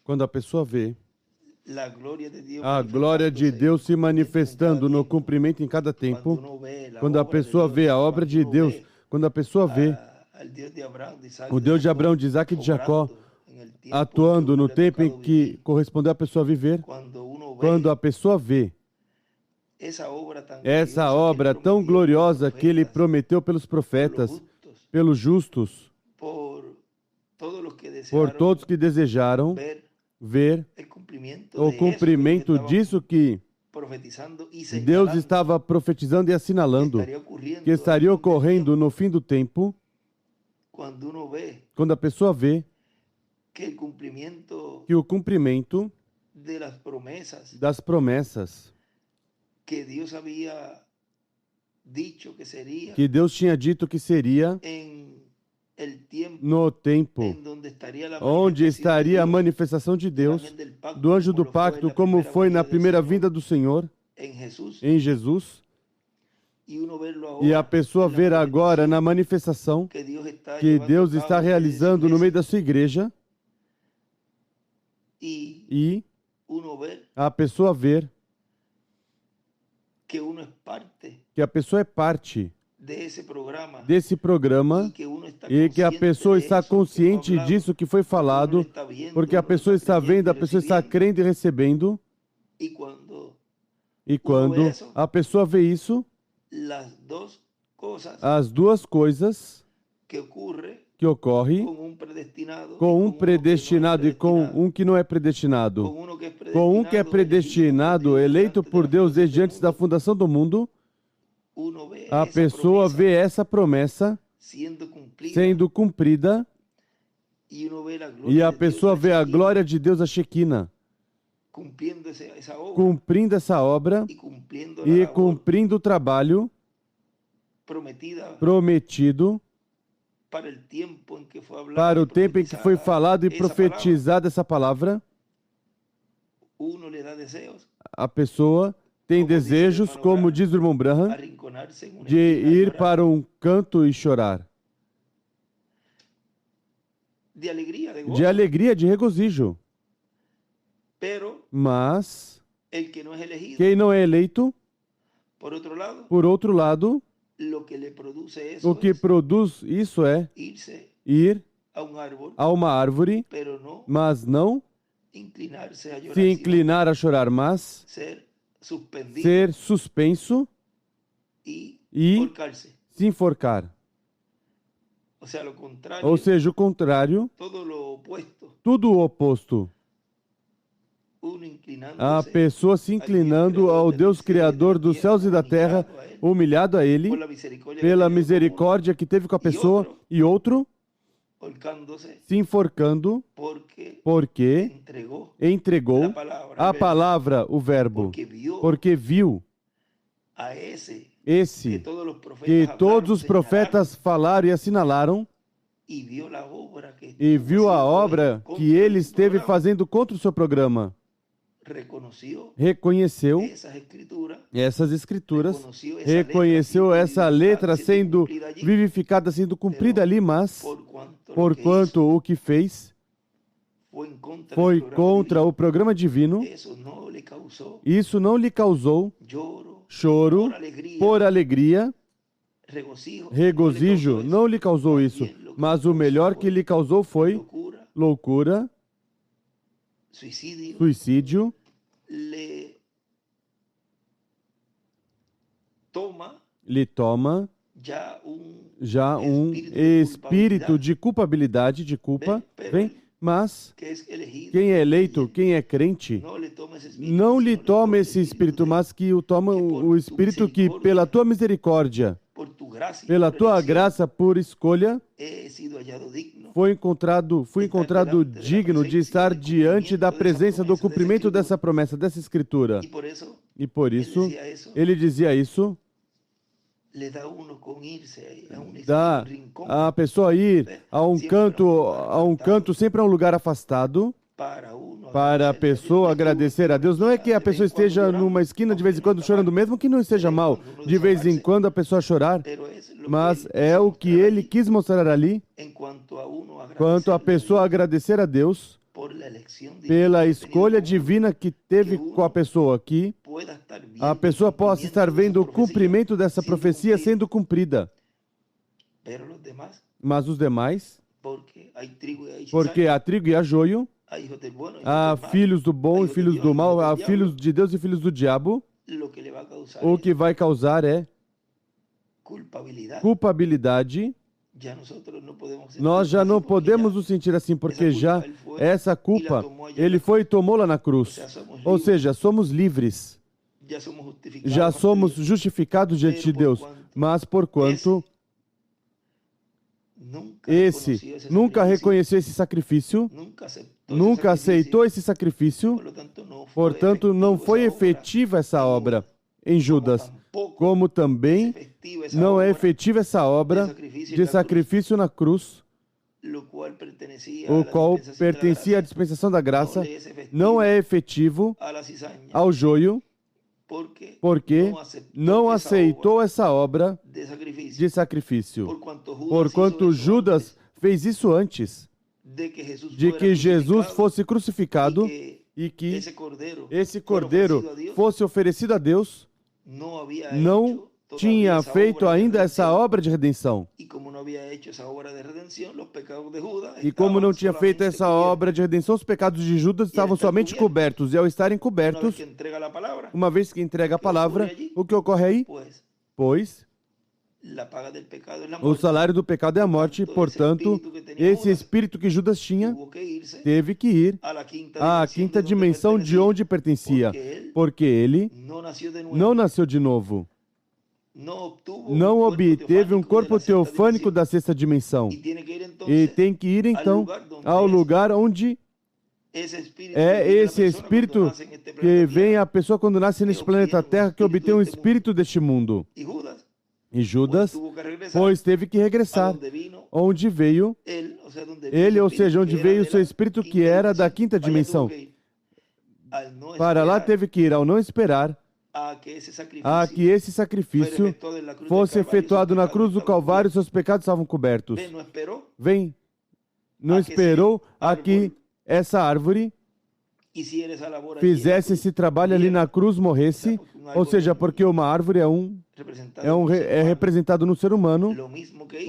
Quando a pessoa vê a glória de Deus se manifestando no cumprimento em cada tempo, quando a pessoa vê a obra de Deus, quando a pessoa vê o Deus de Abraão, de Isaac e de Jacó atuando no tempo em que correspondeu a pessoa viver, quando a pessoa vê essa obra tão gloriosa que ele prometeu pelos profetas, pelos justos, por todos que desejaram ver o cumprimento disso que Deus estava profetizando e assinalando, que estaria ocorrendo no fim do tempo, quando a pessoa vê que o cumprimento das promessas que Deus tinha dito que seria no tempo onde estaria a manifestação de Deus, do anjo do pacto, como foi na primeira vinda do Senhor, em Jesus, e a pessoa ver agora na manifestação que Deus está realizando no meio da sua igreja, e a pessoa ver que a pessoa é parte desse programa e que a pessoa está consciente disso que foi falado, porque a pessoa está vendo, a pessoa está crendo e recebendo. E quando a pessoa vê isso, as duas coisas que ocorrem com um predestinado e com um que não é predestinado, com um que é predestinado, eleito por Deus desde antes da fundação do mundo, a pessoa vê essa promessa sendo cumprida e a pessoa vê a glória de Deus, a Shekinah, cumprindo essa obra e cumprindo o trabalho prometido para o tempo em que foi falado e profetizada essa palavra. A pessoa tem desejos, como diz o irmão Branham, de ir para um canto e chorar. De alegria, de regozijo. Mas quem não é eleito, por outro lado, o que produz isso é ir a uma árvore, mas não se inclinar a chorar, mas ser suspenso e se enforcar. Ou seja, o contrário, tudo o oposto. A pessoa se inclinando ao Deus Criador dos céus e da terra, humilhado a Ele, pela misericórdia que teve com a pessoa, e outro se enforcando, porque entregou a palavra, o verbo, porque viu esse que todos os profetas falaram e assinalaram, e viu a obra que ele esteve fazendo contra o seu programa. Reconheceu essas escrituras, reconheceu essa letra sendo vivificada, sendo cumprida ali, mas porquanto o que fez foi contra o programa divino, isso não lhe causou choro por alegria, regozijo, não lhe causou isso, mas o melhor que lhe causou foi loucura, suicídio, lhe toma já um espírito de culpabilidade, de culpa, vem, mas quem é eleito, quem é crente, não lhe toma esse espírito, mas que o toma o espírito que, pela tua misericórdia, pela tua graça, por escolha, fui encontrado digno de estar diante da presença do cumprimento dessa promessa, dessa escritura. E por isso, ele dizia isso, dá a pessoa ir a um canto, sempre a um lugar afastado, para a pessoa agradecer a Deus. Não é que a pessoa esteja numa esquina de vez em quando chorando, mesmo que não esteja mal, de vez em quando a pessoa chorar, mas é o que ele quis mostrar ali, quanto a pessoa agradecer a Deus pela escolha divina que teve com a pessoa, que a pessoa possa estar vendo o cumprimento dessa profecia sendo cumprida. Mas os demais, porque há trigo e há joio, há filhos do bom e filhos do mal, há filhos de Deus e filhos do diabo, o que vai causar é culpabilidade. Nós já não podemos nos sentir assim, porque já essa culpa, ele foi e tomou lá na cruz. Ou seja, somos livres. Já somos justificados diante de Deus. Mas porquanto esse nunca reconheceu esse sacrifício, nunca aceitou esse sacrifício, portanto não foi efetiva essa obra em Judas, como também não é efetiva essa obra de sacrifício na cruz, o qual pertencia à dispensação da graça, não é efetivo ao joio, porque não aceitou essa obra de sacrifício. Porquanto Judas fez isso antes de que Jesus fosse crucificado e que esse cordeiro fosse oferecido a Deus, não tinha feito ainda essa obra de redenção. E como não tinha feito essa obra de redenção, os pecados de Judas estavam somente cobertos. E ao estarem cobertos, uma vez que entrega a palavra, o que ocorre aí? Pois o salário do pecado é a morte, portanto, esse espírito que Judas tinha teve que ir à quinta dimensão de onde pertencia, porque ele não nasceu de novo. Não obteve um corpo teofânico da sexta dimensão. E tem que ir, então, ao lugar onde é esse espírito que vem a pessoa quando nasce neste planeta Terra, que obtém um espírito deste mundo. E Judas, pois, teve que regressar onde veio ele, ou seja, onde veio o seu espírito que era da quinta dimensão. Para lá teve que ir, ao não esperar a que esse sacrifício fosse efetuado na cruz do Calvário, seus pecados estavam cobertos. Não esperou a que essa árvore fizesse esse trabalho ali na cruz, morresse, ou seja, porque uma árvore é representado no ser humano,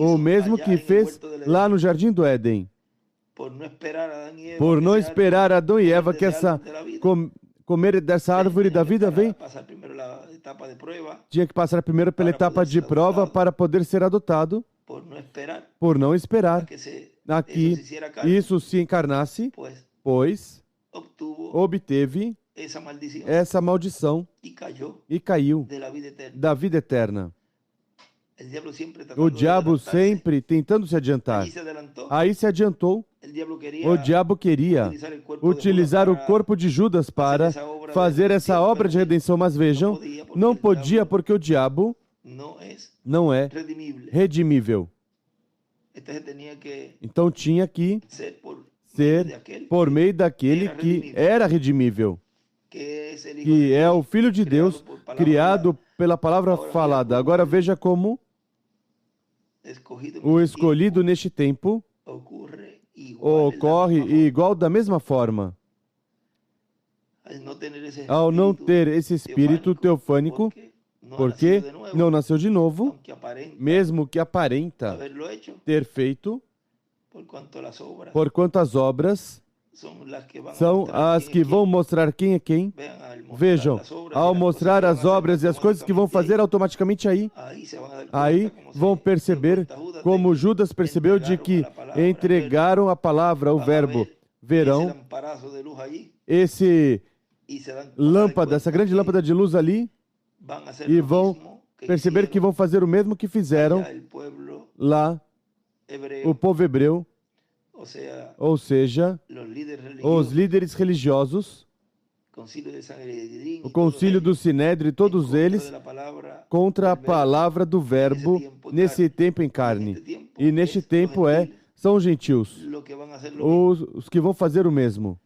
o mesmo que fez lá no Jardim do Éden. Por não esperar Adão e Eva que comer dessa árvore da vida tinha que passar primeiro pela etapa de prova para poder ser adotado, por não esperar a que isso se encarnasse, pois obteve essa maldição e caiu da vida eterna. O diabo sempre tentando se adiantar. Aí se adiantou. O diabo queria utilizar o corpo de Judas para fazer essa obra de redenção, mas vejam, não podia porque o diabo não é redimível. Então tinha que ser por meio daquele que era redimível, que é o Filho de Deus, criado pela palavra falada. Agora veja como o escolhido neste tempo ocorre igual da mesma forma. Ao não ter esse espírito teofânico, porque não nasceu de novo, mesmo que aparenta ter feito, porquanto as obras são as que vão mostrar quem é quem. Vejam, ao mostrar as obras e as coisas que vão fazer automaticamente aí vão perceber como Judas percebeu de que entregaram a palavra, o verbo. Verão esse lâmpada, essa grande lâmpada de luz ali, e vão perceber que vão fazer o mesmo que fizeram lá o povo hebreu, ou seja, os líderes religiosos, o concílio do Sinédrio, todos eles contra a palavra do verbo nesse tempo em carne. E neste tempo são os gentios, os que vão fazer o mesmo.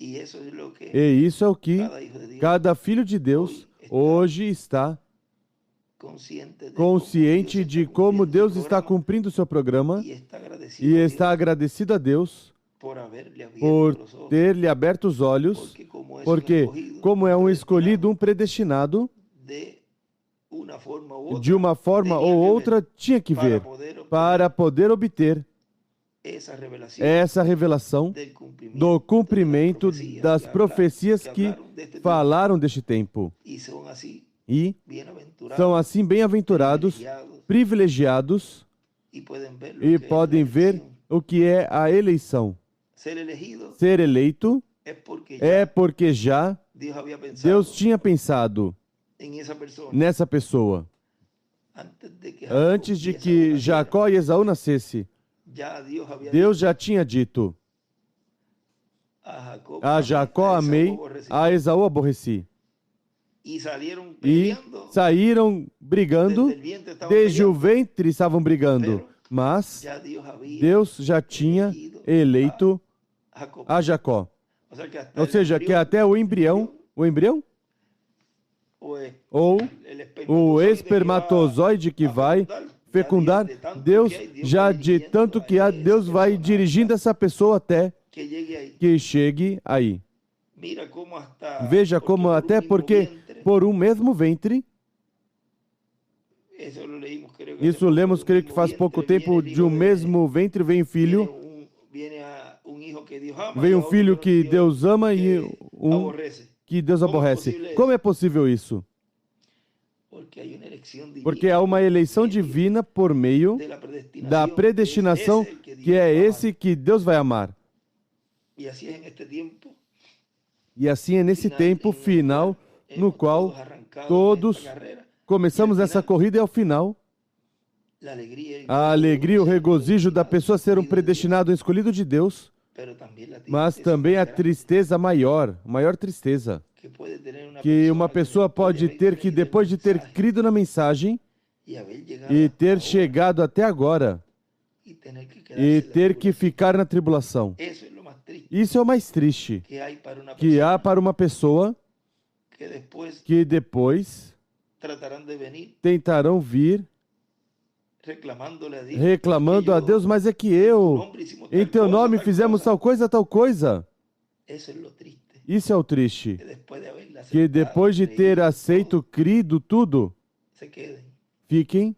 E isso é o que cada filho de Deus hoje está consciente de como Deus está cumprindo o seu programa e está agradecido a Deus por ter lhe aberto os olhos, porque, como é um escolhido, um predestinado, de uma forma ou outra, tinha que ver para poder obter essa revelação do cumprimento das profecias que falaram deste tempo. E são assim bem-aventurados, privilegiados, e podem ver o que é a eleição. Ser eleito é porque já Deus tinha pensado nessa pessoa. Antes de que Jacó e Esaú nascessem, Deus já tinha dito: a Jacó amei, a Esaú aborreci. E saíram brigando, desde o ventre estavam brigando, mas Deus já tinha eleito a Jacó. Ou seja, que até o embrião, ou o espermatozoide que vai fecundar, Deus já de tanto que há, Deus vai dirigindo essa pessoa até que chegue aí. Veja como até porque por um mesmo ventre, isso lemos, creio que faz pouco tempo, de um mesmo ventre vem um filho, vem um filho que Deus ama e um que Deus aborrece. Como é possível isso? Porque há uma eleição divina por meio da predestinação, que é esse que Deus vai amar. E assim é nesse tempo final, no qual todos começamos essa corrida, e ao final, a alegria e o regozijo da pessoa ser um predestinado, um escolhido de Deus, mas também a tristeza maior tristeza, que uma pessoa pode ter, que depois de ter crido na mensagem e ter chegado até agora e ter que ficar na tribulação. Isso é o mais triste que há para uma pessoa que depois tentarão vir reclamando a Deus, mas é que eu, em teu nome, fizemos tal coisa, tal coisa. Isso é o triste. Que depois de ter aceito, crido tudo, fiquem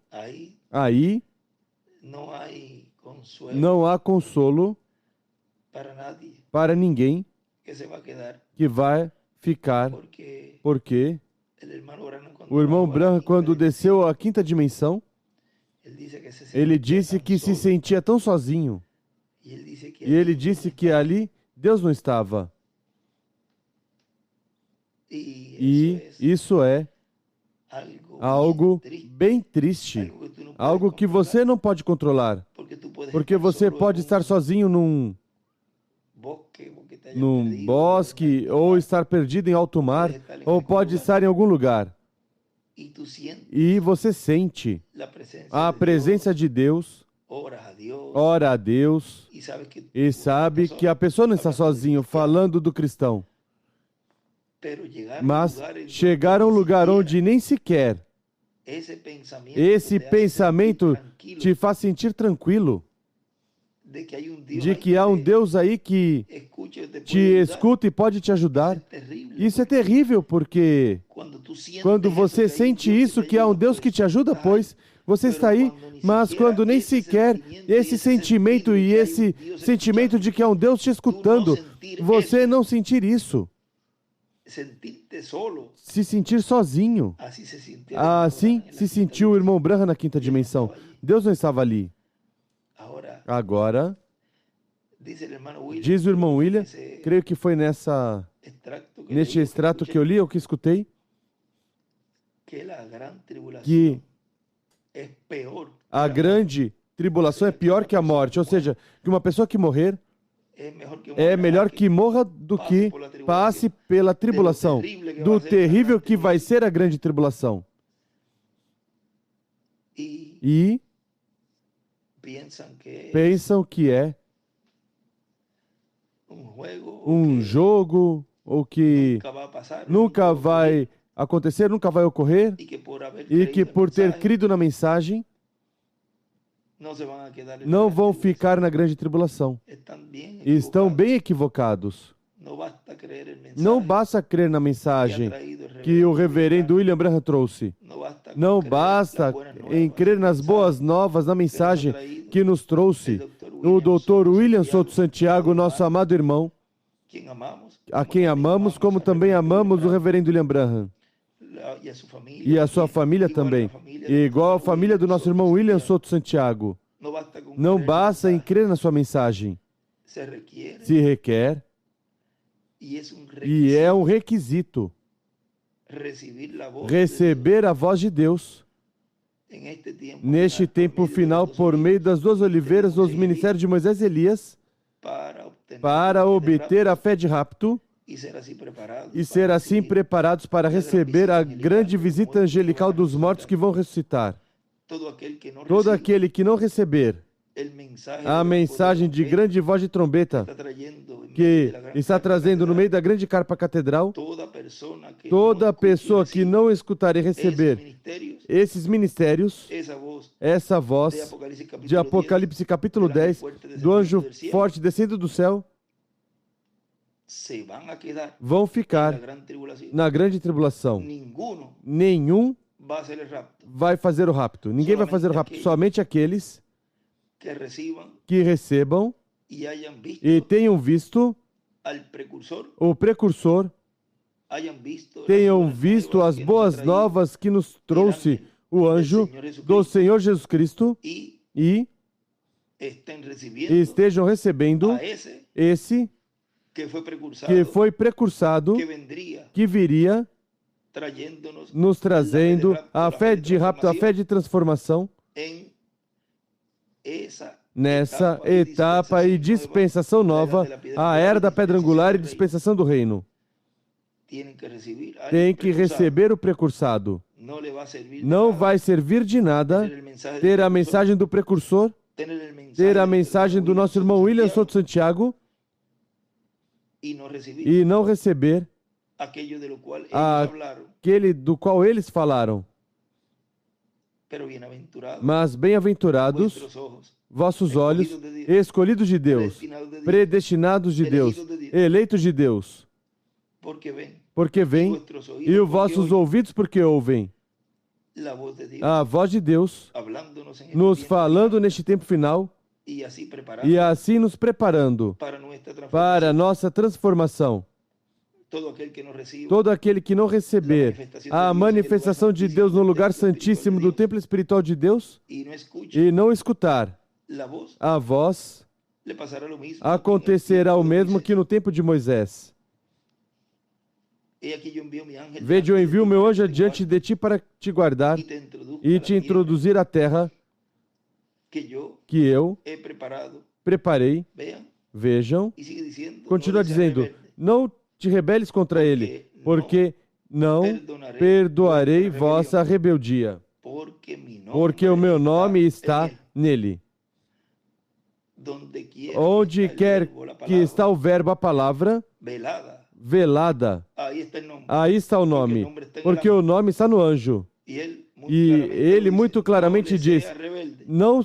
aí, não há consolo para ninguém que vai ficar, porque o irmão Branham, quando desceu à quinta dimensão, ele disse que se sentia tão sozinho. E ele disse que ali Deus não estava. E isso é algo bem triste, algo que você não pode controlar, porque você pode estar sozinho num bosque, ou estar perdido em alto mar, ou pode estar em algum lugar. E você sente a presença de Deus, ora a Deus, e sabe que a pessoa não está sozinha falando do cristão. Mas chegar a um lugar onde nem sequer esse pensamento te faz sentir tranquilo, de que há um Deus aí que te escuta e pode te ajudar. Isso é terrível, porque quando você sente isso, que há um Deus que te ajuda, pois você está aí, mas quando nem sequer esse sentimento e esse sentimento de que há um Deus te escutando, você não sentir isso, se sentir sozinho. Assim se sentiu o irmão Branham na quinta dimensão. Deus não estava ali. Agora, diz o irmão William, creio que foi neste extrato que eu li, ou que escutei, que a grande tribulação é pior que a morte. Ou seja, que uma pessoa que morrer é melhor que morra do que passe pela tribulação, do terrível que vai ser a grande tribulação. E pensam que é um jogo, ou que nunca vai acontecer, nunca vai ocorrer, e que por ter crido na mensagem, não vão ficar na grande tribulação. Estão bem equivocados. Não basta crer na mensagem que o reverendo William Branham trouxe. Não basta em crer nas boas novas, na mensagem que nos trouxe o Dr. William Souto Santiago, nosso amado irmão, a quem amamos, como também amamos o reverendo William Branham. E a sua família também. Igual a família do nosso irmão William Souto Santiago. Não basta em crer na sua mensagem. Se requer, e é um requisito, receber a voz de Deus neste tempo final por meio das duas oliveiras dos ministérios de Moisés e Elias, para obter a fé de rapto e ser assim preparados para receber a grande visita angelical dos mortos que vão ressuscitar. Todo aquele que não receber a mensagem de grande voz de trombeta que está trazendo no meio da grande carpa catedral, toda pessoa que não escutar e receber esses ministérios, essa voz de Apocalipse capítulo 10, do anjo forte descendo do céu, vão ficar na grande tribulação. Nenhum vai fazer o rapto. Ninguém vai fazer o rapto. Somente aqueles que recebam e tenham visto o precursor, tenham visto as boas novas que nos trouxe o anjo do Senhor Jesus Cristo e estejam recebendo esse que foi precursado, que viria nos trazendo a fé de rapto, a fé de transformação nessa etapa e dispensação nova, a era da pedra angular e dispensação do reino. Tem que receber o precursado. Não vai servir de nada ter a mensagem do precursor, ter a mensagem do nosso irmão William Souto Santiago e não receber aquele do qual eles falaram. Mas bem-aventurados vossos olhos, escolhidos de Deus, predestinados de Deus, eleitos de Deus, porque vêm, e os vossos ouvidos porque ouvem a voz de Deus nos falando neste tempo final e assim nos preparando para a nossa transformação. Todo aquele que não receber a manifestação de Deus no lugar santíssimo do templo espiritual de Deus e não escutar a voz, acontecerá o mesmo que no tempo de Moisés. Vede, eu envio o meu anjo adiante de ti para te guardar e te introduzir à terra que eu preparei. Vejam, continua dizendo, não te rebeles contra ele, porque não perdoarei vossa rebeldia, porque o meu nome está nele. Onde quer que está o verbo, a palavra, velada, aí está o nome, porque o nome está no anjo. E ele muito claramente diz, não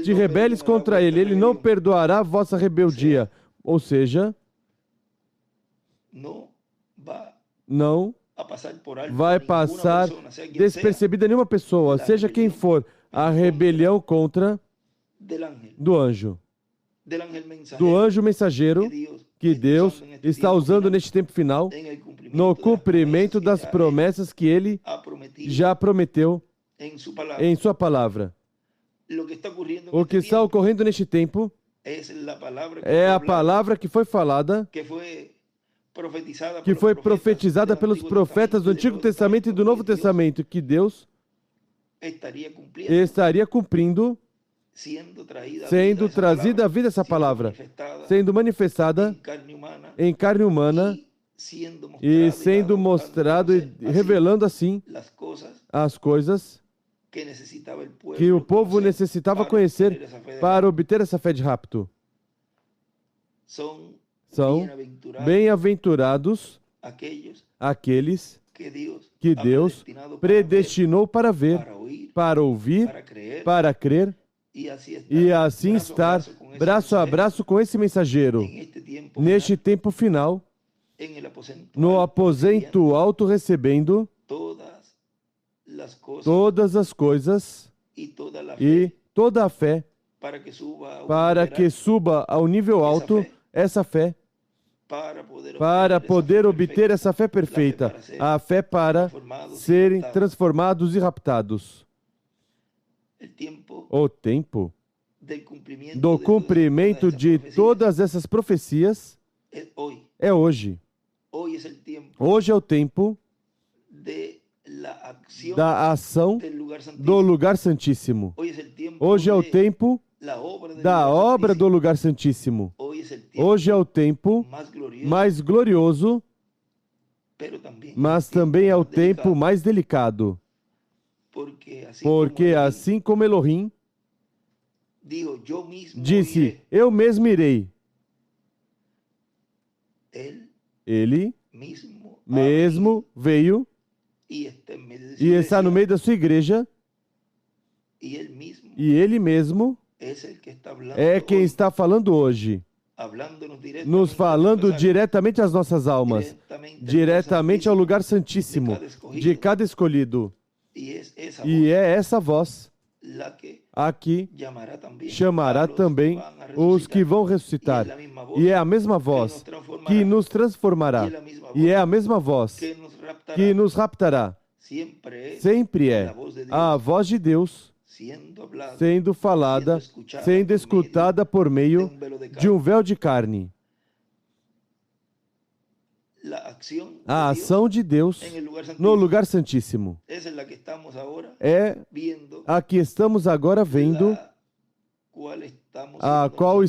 te rebeles contra ele, ele não perdoará a vossa rebeldia. Ou seja, não vai passar despercebida nenhuma pessoa, seja quem for, a rebelião contra do anjo mensageiro que Deus está usando neste tempo final no cumprimento das promessas que ele já prometeu em sua palavra. O que está ocorrendo neste tempo é a palavra que foi falada, que foi profetizada pelos profetas do Antigo Testamento e do Novo Testamento, que Deus estaria cumprindo, sendo trazida à vida essa palavra, sendo manifestada em carne humana e sendo mostrado e revelando assim as coisas que o povo necessitava conhecer para obter essa fé de rapto. São bem-aventurados aqueles que Deus predestinou para ver, para ouvir, para crer, e assim estar braço a braço com esse mensageiro, neste tempo final, no aposento alto, recebendo todas as coisas e toda a fé, para que suba ao nível alto essa fé, para poder obter essa fé perfeita, a fé para serem transformados e raptados. O tempo do cumprimento de todas essas profecias é hoje. Hoje é o tempo da ação do lugar santíssimo. Hoje é o tempo da obra do lugar santíssimo. Hoje é o tempo mais glorioso, mas também é o tempo mais delicado. Porque assim como Elohim disse, eu mesmo irei, ele mesmo veio e está no meio da sua igreja, e ele mesmo é quem está falando hoje, nos falando diretamente às nossas almas, diretamente ao lugar santíssimo de cada escolhido. E é essa voz a que chamará também os que vão ressuscitar. E é a mesma voz que nos transformará. E é a mesma voz que nos raptará. Sempre é a voz de Deus sendo falada, sendo escutada por meio de um véu de carne. A ação de Deus no lugar santíssimo é a que estamos agora vendo, a qual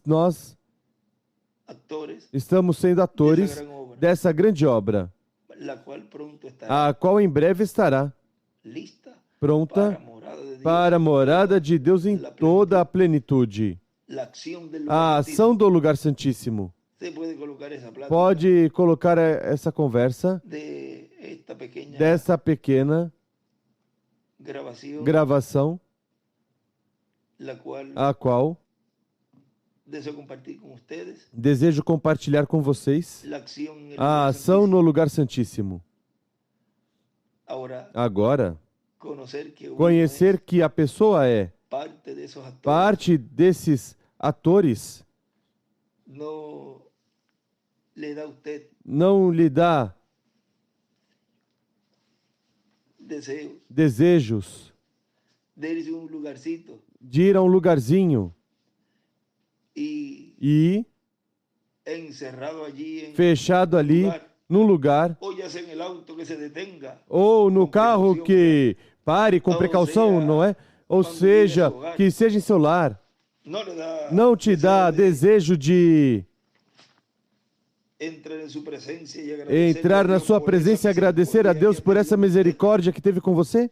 nós estamos sendo atores dessa grande obra, a qual em breve estará pronta para a morada de Deus em toda a plenitude. A ação do lugar santíssimo. Pode colocar essa conversa dessa pequena gravação, a qual desejo compartilhar com vocês, a ação no lugar santíssimo. Agora, conhecer que a pessoa é parte desses atores não lhe dá desejos de ir a um lugarzinho e fechado ali num lugar, ou no carro que pare com precaução, não é? Ou seja, que seja em seu lar. Não te dá desejo de entrar na sua presença e agradecer a Deus por essa misericórdia que teve com você?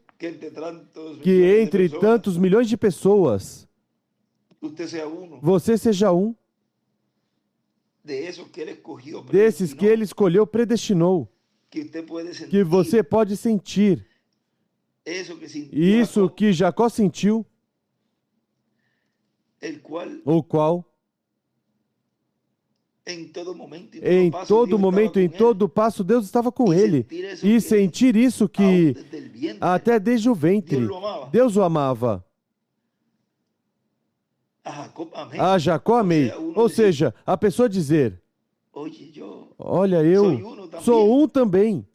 Que entre tantos milhões de pessoas, você seja um desses que Ele escolheu, predestinou, que você pode sentir isso que Jacó sentiu, o qual em todo momento, em todo passo, Deus estava com ele. E sentir isso que até desde o ventre, Deus o amava. A Jacó amei. Ou seja, a pessoa dizer, olha, eu sou um também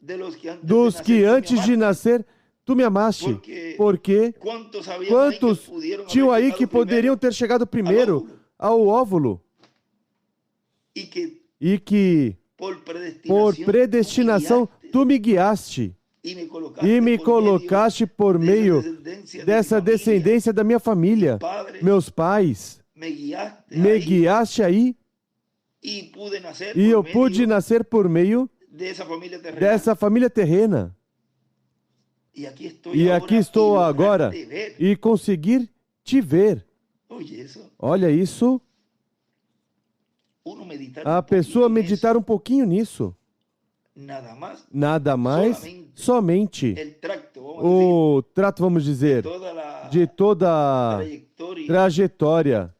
dos que antes de nascer tu me amaste. Porque quantos tinham aí que poderiam ter chegado primeiro ao óvulo? E que, por predestinação, tu me guiaste e me colocaste por meio dessa descendência da minha família, meus pais, me guiaste aí, e eu pude nascer por meio dessa família terrena. E aqui estou agora e conseguir te ver. Olha isso. A pessoa meditar um pouquinho nisso. nada mais, somente o trato, vamos dizer, de toda a trajetória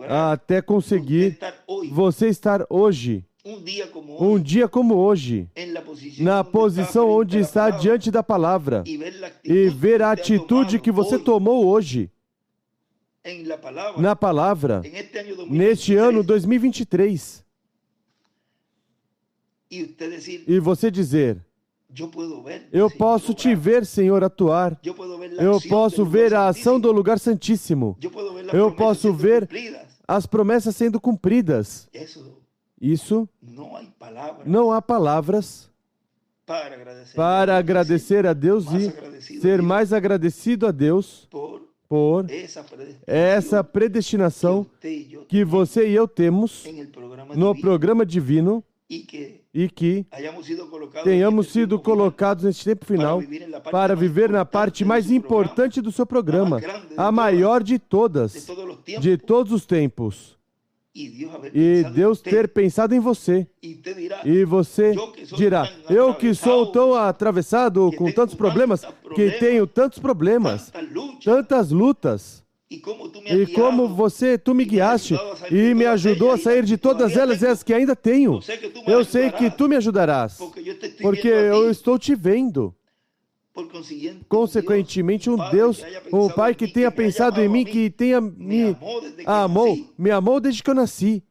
até conseguir você estar hoje, um dia como hoje, na posição onde está diante da palavra e ver a atitude que você tomou hoje na palavra, neste ano 2023. E você dizer, eu posso te ver, Senhor, atuar. Eu posso ver a ação do lugar santíssimo. Eu posso ver as promessas sendo cumpridas. Isso, não há palavras para agradecer a Deus e ser mais agradecido a Deus por essa predestinação que você e eu temos no programa divino e que tenhamos sido colocados nesse tempo final para viver na parte mais importante do seu programa, a maior de todas, de todos os tempos. E Deus ter pensado em você. E você dirá, eu que sou tão atravessado com tantos problemas, que tenho tantos problemas, tantas lutas. E como tu me guiaste e me ajudou a sair de todas elas e as que ainda tenho. Eu sei que tu me ajudarás, porque eu estou te vendo. Consequentemente, um Deus, um Pai que tenha pensado em mim, que tenha me amou desde que eu nasci.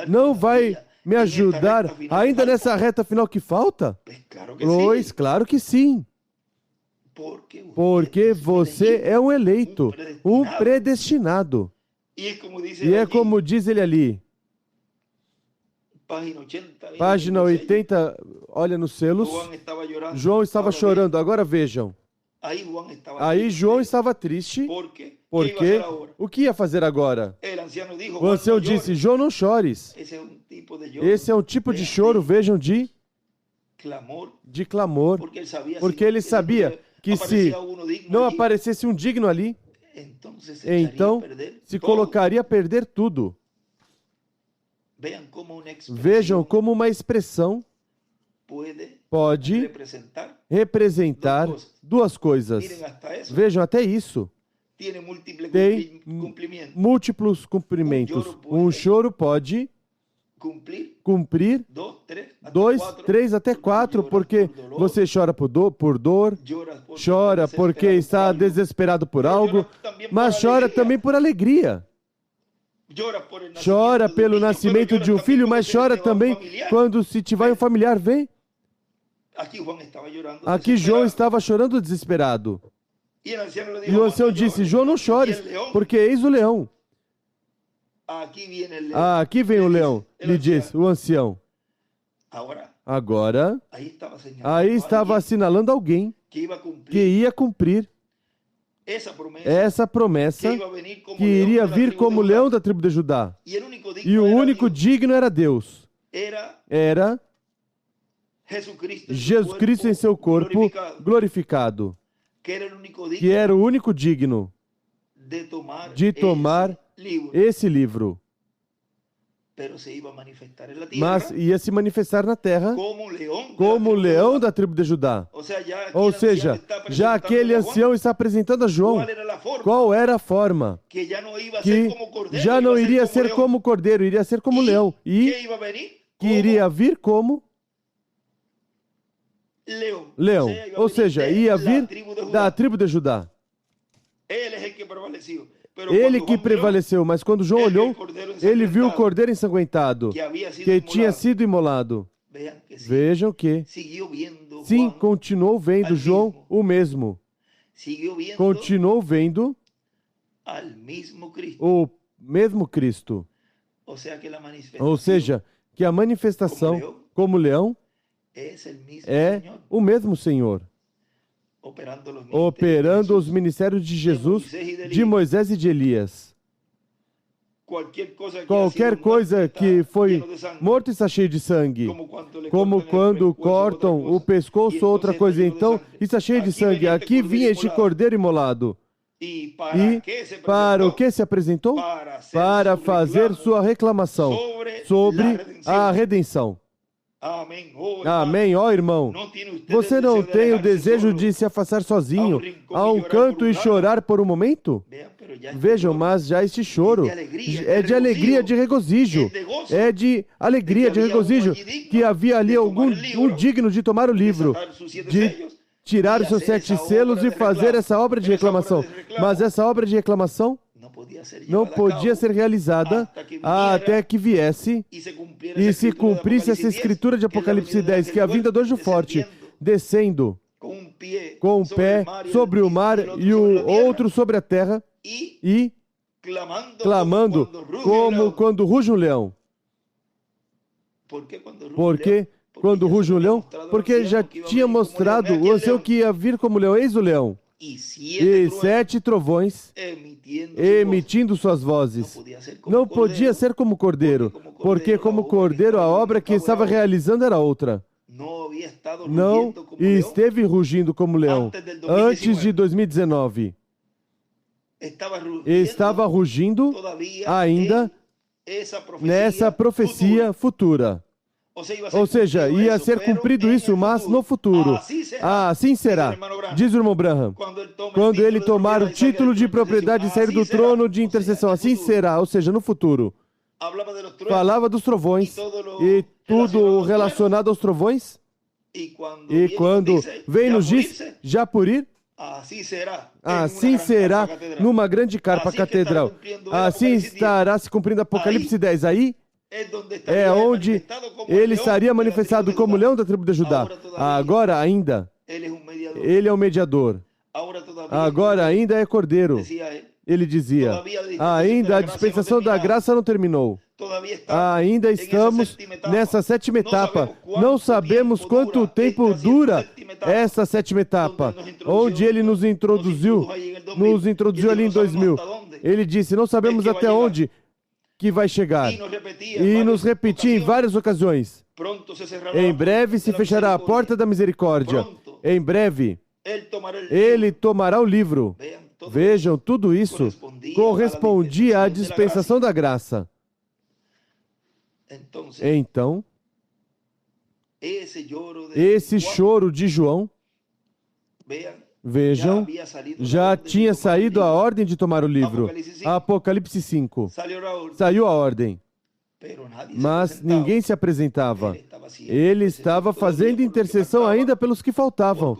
Não vai me ajudar ainda nessa reta final que falta? Pois, claro que sim. Porque você é um eleito, um predestinado. E é como diz ele ali, página 80, olha nos selos, João estava chorando. Agora vejam, aí João estava triste, porque o que ia fazer agora? O ancião disse, João, não chores. Esse é um tipo de choro, vejam, de clamor, porque ele sabia que se não aparecesse um digno ali, então se colocaria a perder tudo. Vejam como uma expressão pode representar duas coisas. Vejam, até isso. Tem múltiplos cumprimentos. Um choro pode cumprir 2, 3 até 4, porque você chora por dor, chora porque está desesperado por algo, mas chora também por alegria. Chora pelo nascimento de um filho, mas chora também quando se tiver um familiar, vem. Aqui João estava chorando desesperado. E o ancião disse, João, não chores, porque eis o leão. Aqui vem o leão, lhe disse o ancião. Agora, aí estava assinalando alguém que ia cumprir essa promessa, que iria vir como leão da tribo de Judá. E o único digno era Deus. Era Jesus Cristo em seu corpo glorificado, que era o único digno de tomar esse livro. Mas ia se manifestar na terra como leão da tribo de Judá. Ou seja, já aquele ancião está apresentando a João qual era a forma, que já não iria ser como cordeiro, iria ser como leão, e que iria vir como leão. Ou seja, ia vir da tribo de Judá. Ele que prevaleceu, mas quando João olhou, ele viu o cordeiro ensanguentado, que tinha sido imolado. Vejam que, sim, continuou vendo João o mesmo. Continuou vendo o mesmo Cristo. Ou seja, que a manifestação como leão é o mesmo Senhor, operando os ministérios de Jesus, de Moisés e de Elias. Qualquer coisa que foi morto está cheio de sangue, como quando cortam o pescoço ou outra coisa, então está cheio de sangue. Aqui vinha este cordeiro imolado. E para o que se apresentou? Para fazer sua reclamação sobre a redenção. Amém, ó irmão. Você não tem o desejo de se afastar sozinho a um canto e chorar por um momento? Vejam, mas já este choro é de alegria, de regozijo. É de alegria, de regozijo que havia ali um digno de tomar o livro, de tirar os seus 7 selos e fazer essa obra de reclamação. Mas essa obra de reclamação não podia ser realizada até que viesse e se cumprisse essa escritura de Apocalipse 10, que é a vinda do anjo forte, descendo com um pé sobre o mar e o outro sobre a terra e clamando como quando ruge um leão. Por que quando ruge um leão? Porque ele já tinha mostrado o ancião que ia vir como leão. Eis o leão. E 7 trovões emitindo suas vozes. Não podia ser como cordeiro, porque como cordeiro a obra que estava realizando era outra. Não esteve rugindo como leão antes de 2019. Estava rugindo ainda nessa profecia futura. Ou seja, ia ser cumprido isso, mas no futuro. Assim será, diz o irmão Branham. Quando ele tomar o título de propriedade e sair do trono de intercessão, assim será, ou seja, no futuro. Falava dos trovões e tudo relacionado aos trovões. E quando vem nos diz, já por ir, assim será numa grande carpa catedral. Assim estará se cumprindo Apocalipse 10. Aí é onde ele estaria manifestado como leão da tribo de Judá. Agora ainda, ele é o mediador. Agora ainda é cordeiro. Ele dizia, ainda a dispensação da graça não terminou. Ainda estamos nessa 7ª etapa. Não sabemos quanto tempo dura essa 7ª etapa, onde ele nos introduziu ali em 2000. Ele disse, não sabemos até onde que vai chegar. E nos repetiu em várias ocasiões. Em breve se fechará a porta da misericórdia. Em breve, ele tomará o livro. Vejam, tudo isso correspondia à dispensação da graça. Então, esse choro de João, vejam, já tinha saído a ordem de tomar o livro. Apocalipse 5. Saiu a ordem. Mas ninguém se apresentava. Ele estava fazendo intercessão ainda pelos que faltavam.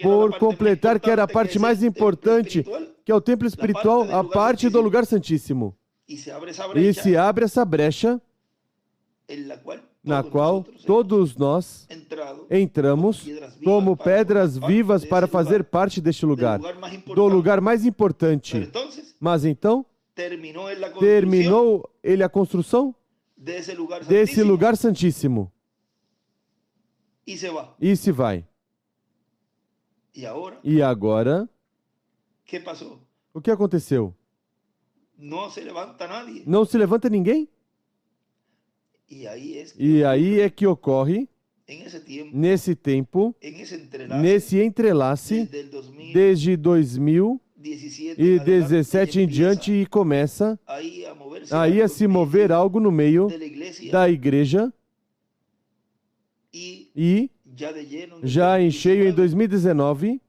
Por completar que era a parte mais importante, que é o templo espiritual, a parte do lugar santíssimo. E se abre essa brecha, na qual todos nós entramos como pedras vivas para fazer parte deste lugar, do lugar mais importante. Mas então, terminou ele a construção desse lugar santíssimo. E se vai. E agora, o que aconteceu? Não se levanta ninguém? E aí é que ocorre, nesse tempo, nesse entrelace, desde 2017 em diante, e começa aí a se mover algo no meio da igreja, e já em cheio em 2019,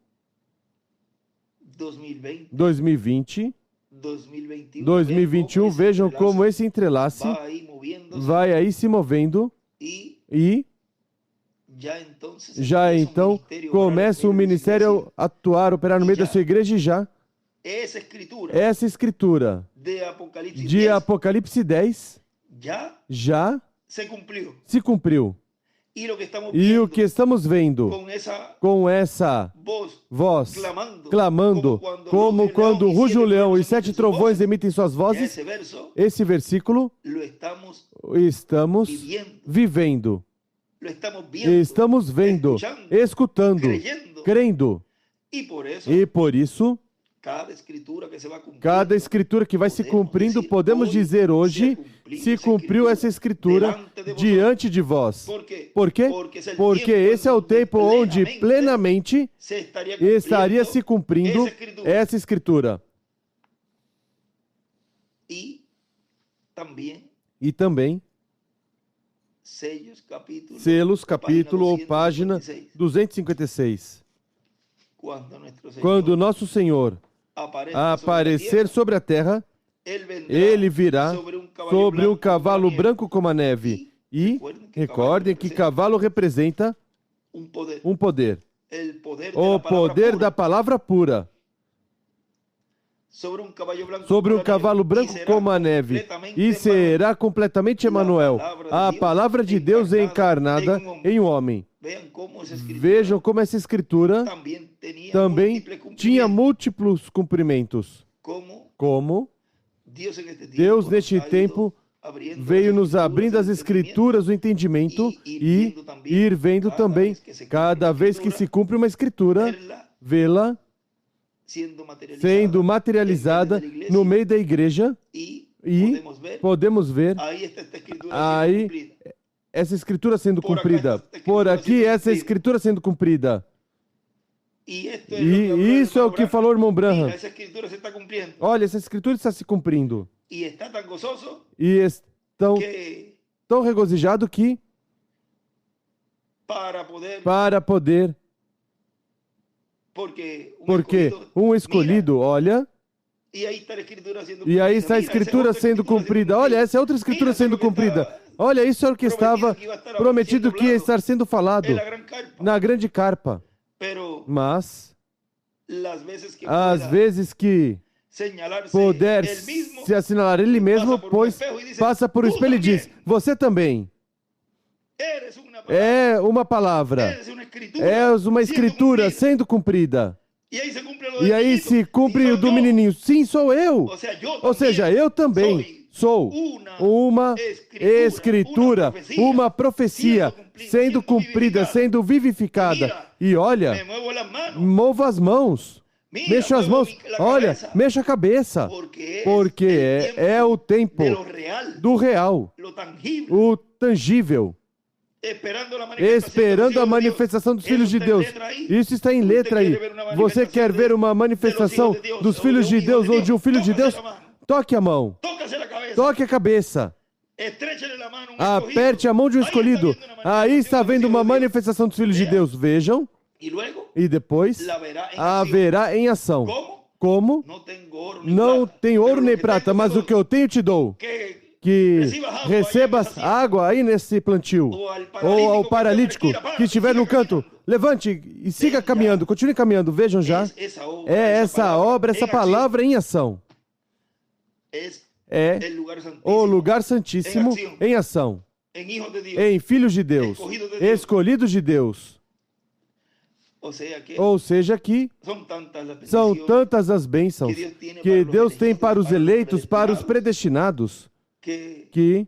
2020, 2021, vejam como esse entrelace vai aí se movendo e já então começa o ministério a atuar, operar no meio da sua igreja, e já essa escritura de Apocalipse 10 já se cumpriu. E o que estamos vendo com essa voz clamando, como quando ruge o leão e 7 trovões emitem suas vozes, esse versículo estamos vivendo, estamos vendo, escutando, crendo. E por isso, cada escritura que vai se cumprindo, podemos dizer hoje, se cumpriu essa escritura diante de vós. Por quê? Porque esse é o tempo onde plenamente estaria se cumprindo essa escritura. E também Selos, capítulo ou página 256. Quando nosso Senhor aparecer sobre a terra, ele virá sobre um cavalo branco como a neve. E recordem que cavalo representa um poder. O poder da palavra pura. Sobre um cavalo branco como a neve. E será completamente Emanuel, a palavra de Deus encarnada em um homem. Vejam como essa escritura também tinha múltiplos cumprimentos. Como Deus neste tempo veio nos abrindo as escrituras, o entendimento e ir vendo também, cada vez que se cumpre uma escritura, vê-la sendo materializada no meio da igreja e podemos ver aí essa escritura sendo cumprida. Por aqui, essa escritura sendo cumprida. E isso é o que falou o irmão Branham. Olha, essa escritura está se cumprindo. E estão tão regozijado que para poder porque um escolhido olha e aí está a escritura sendo cumprida. Olha, essa é outra escritura sendo cumprida. Olha, isso é o que estava prometido que ia estar sendo falado na grande carpa. Mas às vezes que puder se assinalar ele mesmo, pois passa por um espelho e diz: você também é uma palavra, é uma escritura sendo cumprida. E aí se cumpre o do menininho: sim, sou eu. Ou seja, eu também sou uma escritura, uma profecia sendo cumprida, sendo vivificada. E olha, mova as mãos. Mexa as mãos, olha, mexa a cabeça, porque é o tempo do real, o tangível, esperando a manifestação dos filhos de Deus. Isso está em letra aí. Você quer ver uma manifestação dos filhos de Deus ou de um filho de Deus? Toque a mão, toque a cabeça, aperte a mão de um escolhido. Aí está vendo uma manifestação dos filhos de Deus. Vejam. E depois haverá em ação. Como? Não tem ouro nem prata, mas o que eu tenho te dou. Que recebas água aí nesse plantio. Ou ao paralítico que estiver no canto. Levante e siga caminhando, continue caminhando. Vejam já. É essa obra, essa palavra em ação. É o lugar santíssimo em ação. Em filhos de Deus, escolhidos de Deus. Ou seja, que são tantas as bênçãos que Deus tem para os eleitos, para os predestinados, que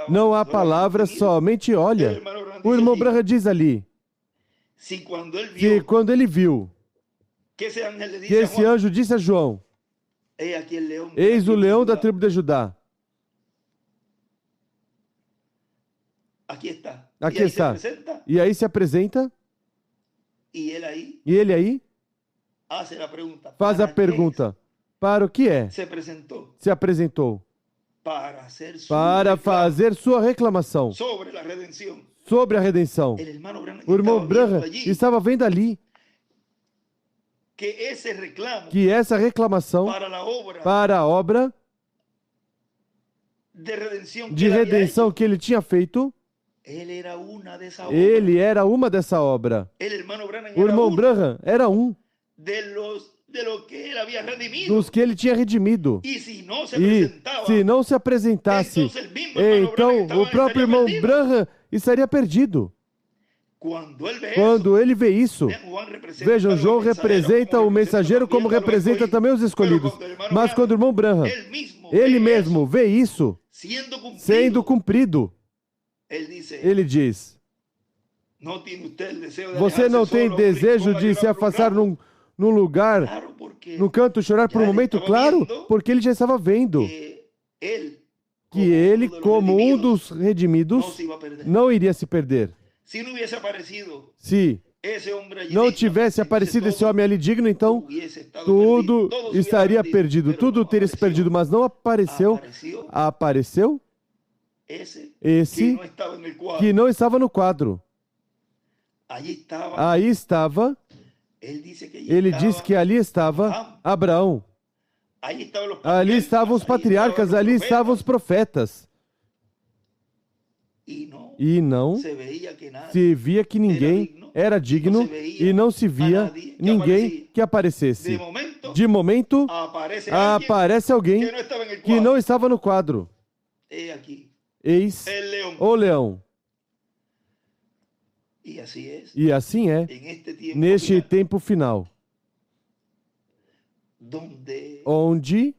não há palavras, somente olha. O irmão Branham diz ali que quando ele viu que esse anjo disse a João: eis o leão da tribo de Judá. Aqui está. E aí se apresenta. E ele aí faz a pergunta: para o que é? Se apresentou. Para fazer sua reclamação sobre a redenção. O irmão Branham estava vendo ali que essa reclamação para a obra de redenção que ele tinha feito, ele era uma dessa obra. O irmão Branham era um dos que ele tinha redimido. E se não se apresentasse, então o próprio irmão Branham estaria perdido. Quando ele vê isso, vejam, João representa o mensageiro como representa também os escolhidos. Mas quando o irmão Branham, ele mesmo vê isso sendo cumprido, ele diz: você não tem desejo de se afastar num lugar, no canto, chorar por um momento? Claro, porque ele já estava vendo que ele, como um dos redimidos, não iria se perder. Se não tivesse aparecido esse homem ali digno, então tudo estaria perdido, tudo teria se perdido, mas não apareceu. Apareceu esse que não estava no quadro. Aí estava, ele diz que ali estava Abraão. Ali estavam os patriarcas, ali estavam os profetas. E não se via que ninguém era digno e não se via ninguém que aparecesse. De momento, aparece alguém que não estava no quadro. Eis o leão. E assim é, neste tempo final, onde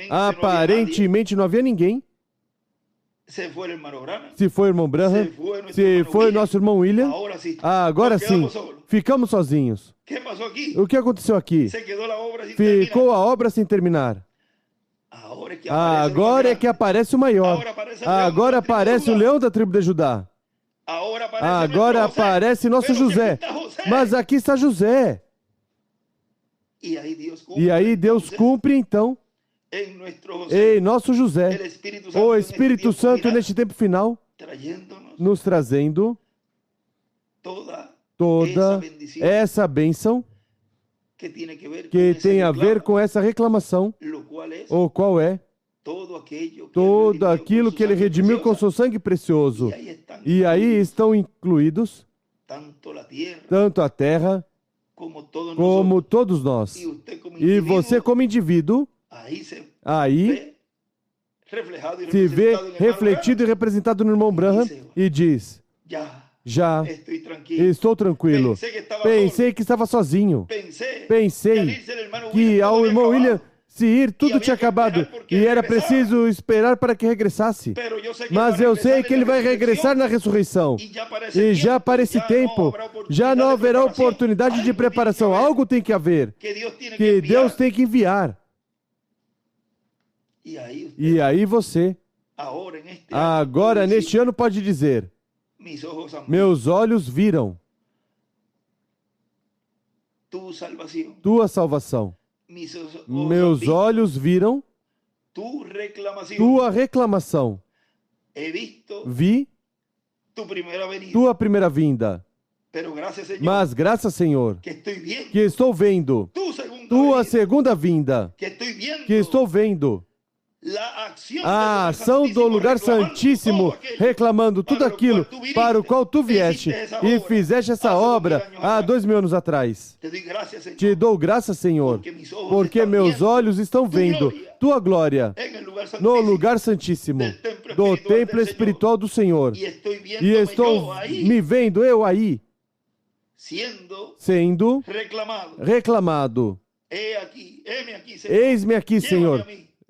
aparentemente não havia ninguém. Se foi o irmão Branham, se foi o nosso irmão William, agora sim, ficamos sozinhos. O que aconteceu aqui? Ficou a obra sem terminar. Agora é que aparece o maior. Agora aparece o leão da tribo de Judá. Agora aparece nosso José. Mas aqui está José. E aí Deus cumpre então em nosso José, o Espírito Santo neste tempo final, nos trazendo toda essa bênção que tem a ver com essa reclamação, o qual é todo aquilo que ele redimiu com seu sangue precioso. E aí estão incluídos tanto a terra como todos nós. E você como indivíduo, aí se vê refletido e representado no irmão Branham e diz: já estou tranquilo. Pensei que estava sozinho. Pensei que ao irmão William se ir, tudo tinha acabado e era preciso esperar para que regressasse. Mas eu sei que ele vai regressar na ressurreição. E já para esse tempo, já não haverá oportunidade de preparação. Algo tem que haver, que Deus tem que enviar. E aí você, agora neste ano, pode dizer: meus olhos viram tua salvação. Meus olhos viram tua reclamação. Vi tua primeira vinda. Mas graças, Senhor, que estou vendo tua segunda vinda, que estou vendo a ação do lugar santíssimo, reclamando tudo aquilo para o qual tu vieste e fizeste essa obra há 2000 anos atrás. Te dou graças, Senhor, porque meus olhos estão vendo tua glória no lugar santíssimo do templo espiritual do Senhor. E estou me vendo eu aí, sendo reclamado. Eis-me aqui, Senhor.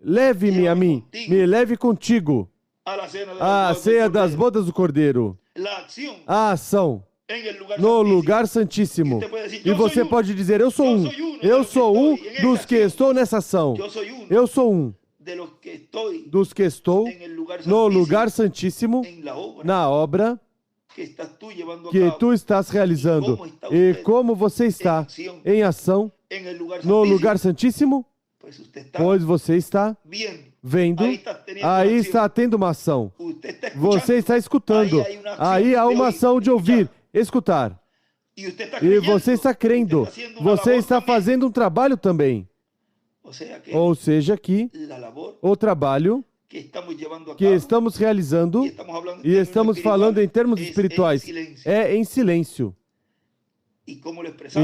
Leve-me a mim, me leve contigo à ceia das bodas do Cordeiro, a ação no lugar santíssimo. E você pode dizer: eu sou um dos que estou nessa ação. Eu sou um dos que estou no lugar santíssimo, na obra que tu estás realizando. E como você está em ação no lugar santíssimo? Pois você está vendo, aí está tendo uma ação. Você está escutando, aí há uma ação de ouvir, escutar. E você está crendo, você está fazendo um trabalho também. Ou seja, que o trabalho que estamos realizando, e estamos falando em termos espirituais, é em silêncio. E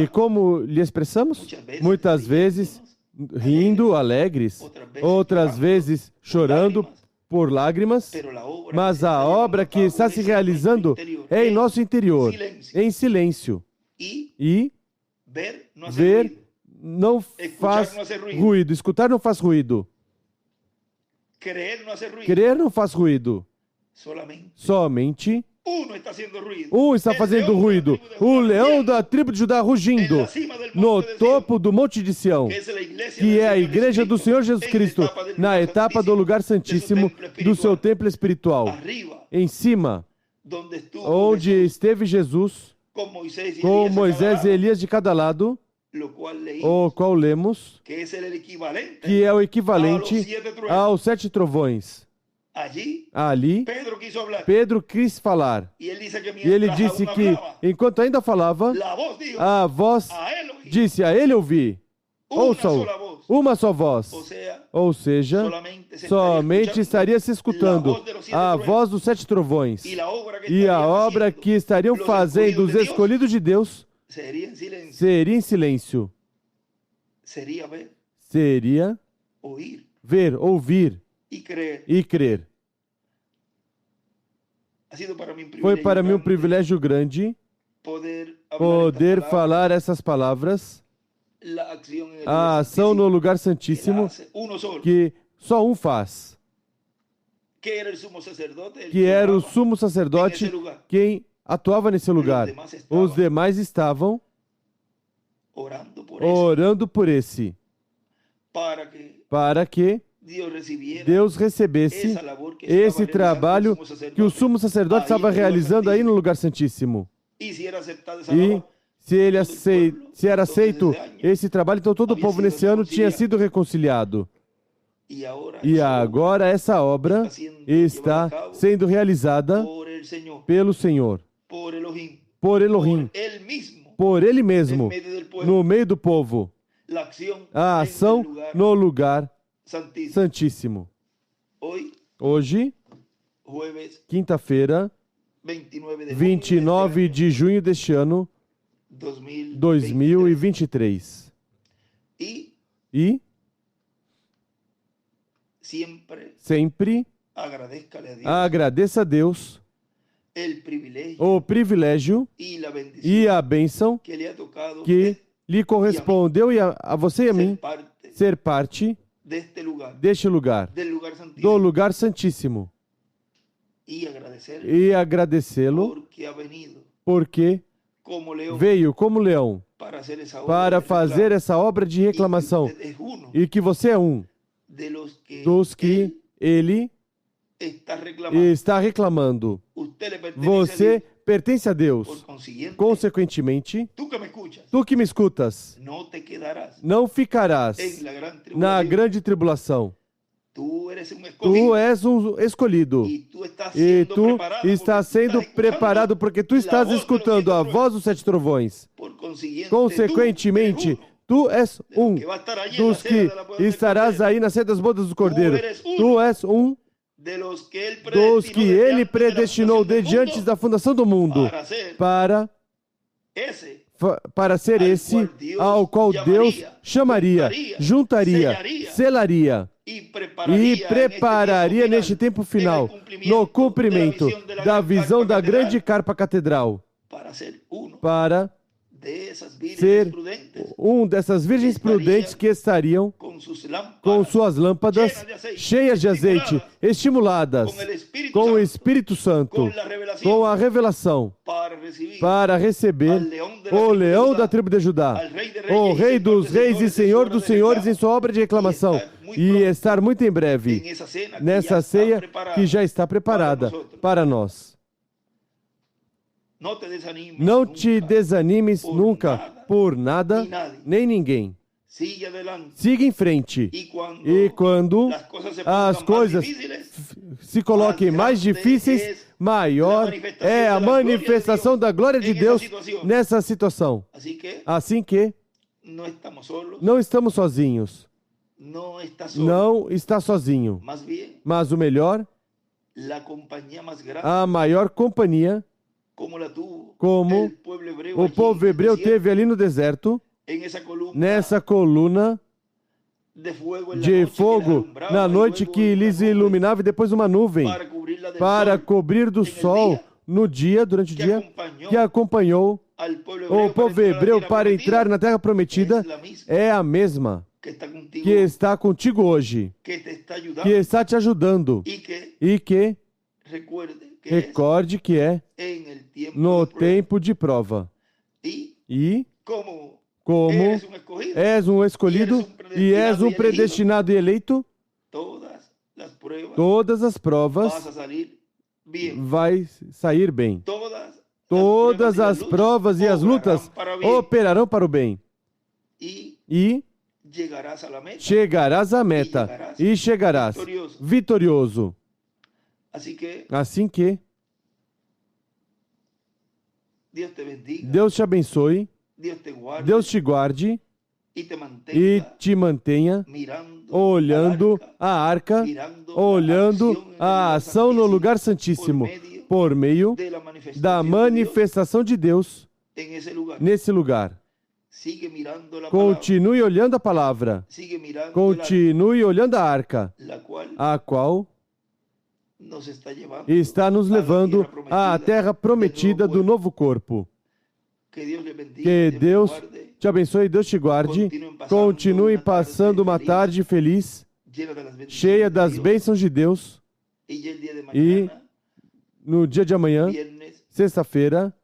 como lhe expressamos? Muitas vezes rindo, alegres, outras vezes chorando por lágrimas, mas a obra que está se realizando é em nosso interior, em silêncio. E ver não faz ruído, escutar não faz ruído, crer não faz ruído, somente um está fazendo ruído. O leão da tribo de Judá rugindo no topo do Monte de Sião, que é a igreja do Senhor Jesus Cristo, na etapa do lugar santíssimo do seu templo espiritual. Em cima, onde esteve Jesus, com Moisés e Elias de cada lado, o qual lemos, que é o equivalente aos 7 trovões. Ali, Pedro quis falar. E ele disse que, enquanto ainda falava, a voz disse a ele ouvir. Ouça-o, uma só voz. Ou seja, somente estaria se escutando a voz dos 7 trovões. E a obra que estariam fazendo os escolhidos de Deus seria em silêncio. Seria ver, ouvir e crer. Foi para mim um privilégio grande poder falar essas palavras. A ação no lugar santíssimo que só um faz. Que era o sumo sacerdote quem atuava nesse lugar. Os demais estavam orando por esse. Para que Deus recebesse esse trabalho que o sumo sacerdote estava realizando aí no lugar santíssimo. E se era aceito esse trabalho, então todo o povo nesse ano tinha sido reconciliado. E agora essa obra está sendo realizada pelo Senhor, por Elohim, por Ele mesmo, no meio do povo. A ação no lugar santíssimo. Hoje, quinta-feira, 29 de junho deste ano, 2023. E sempre agradeça a Deus o privilégio e a bênção que lhe correspondeu a você e a mim ser parte deste lugar, do lugar santíssimo. E agradecê-lo porque veio como leão para fazer essa obra de reclamação e que você é um dos que ele está reclamando. Você pertence a Deus. Consequentemente, tu que me escutas, não ficarás na grande tribulação. Tu és um escolhido e tu estás sendo preparado porque tu estás escutando a voz dos 7 trovões. Consequentemente, tu és um dos que estarás aí na ceia das bodas do Cordeiro. Tu és um dos que Ele predestinou desde antes da fundação do mundo para ser esse ao qual Deus chamaria, juntaria, selaria e prepararia neste tempo final, no cumprimento da visão da grande carpa catedral, para ser um dessas virgens prudentes que estariam com suas lâmpadas cheias de azeite, estimuladas com o Espírito Santo, com a revelação, para receber o leão da tribo de Judá, o Rei dos reis e Senhor dos senhores em sua obra de reclamação, e estar muito em breve nessa ceia que já está preparada para nós. Não te desanimes nunca por nada, nem ninguém. Siga em frente. E quando as coisas se coloquem mais difíceis, maior é a manifestação da glória de Deus nessa situação. Assim que não estamos sozinhos. Não está sozinho. Mas o melhor, a maior companhia, como o povo hebreu teve ali no deserto, nessa coluna de fogo na noite que lhes iluminava e depois uma nuvem para cobrir do sol no dia, durante o dia, que acompanhou o povo hebreu para entrar na terra prometida, é a mesma que está contigo hoje, que está te ajudando e que recorde que é no tempo de prova. E como és um escolhido e és um predestinado e eleito, todas as provas vai sair bem. Todas as provas e as lutas operarão para o bem. E chegarás à meta. E chegarás vitorioso. Assim que Deus te abençoe, Deus te guarde e te mantenha olhando a arca, olhando a ação no lugar santíssimo, por meio da manifestação de Deus nesse lugar. Continue olhando a palavra, continue olhando a arca, a qual está nos levando à terra prometida do novo corpo. Que Deus te abençoe e Deus te guarde. Continue passando uma tarde feliz, cheia das bênçãos de Deus. E no dia de amanhã, sexta-feira,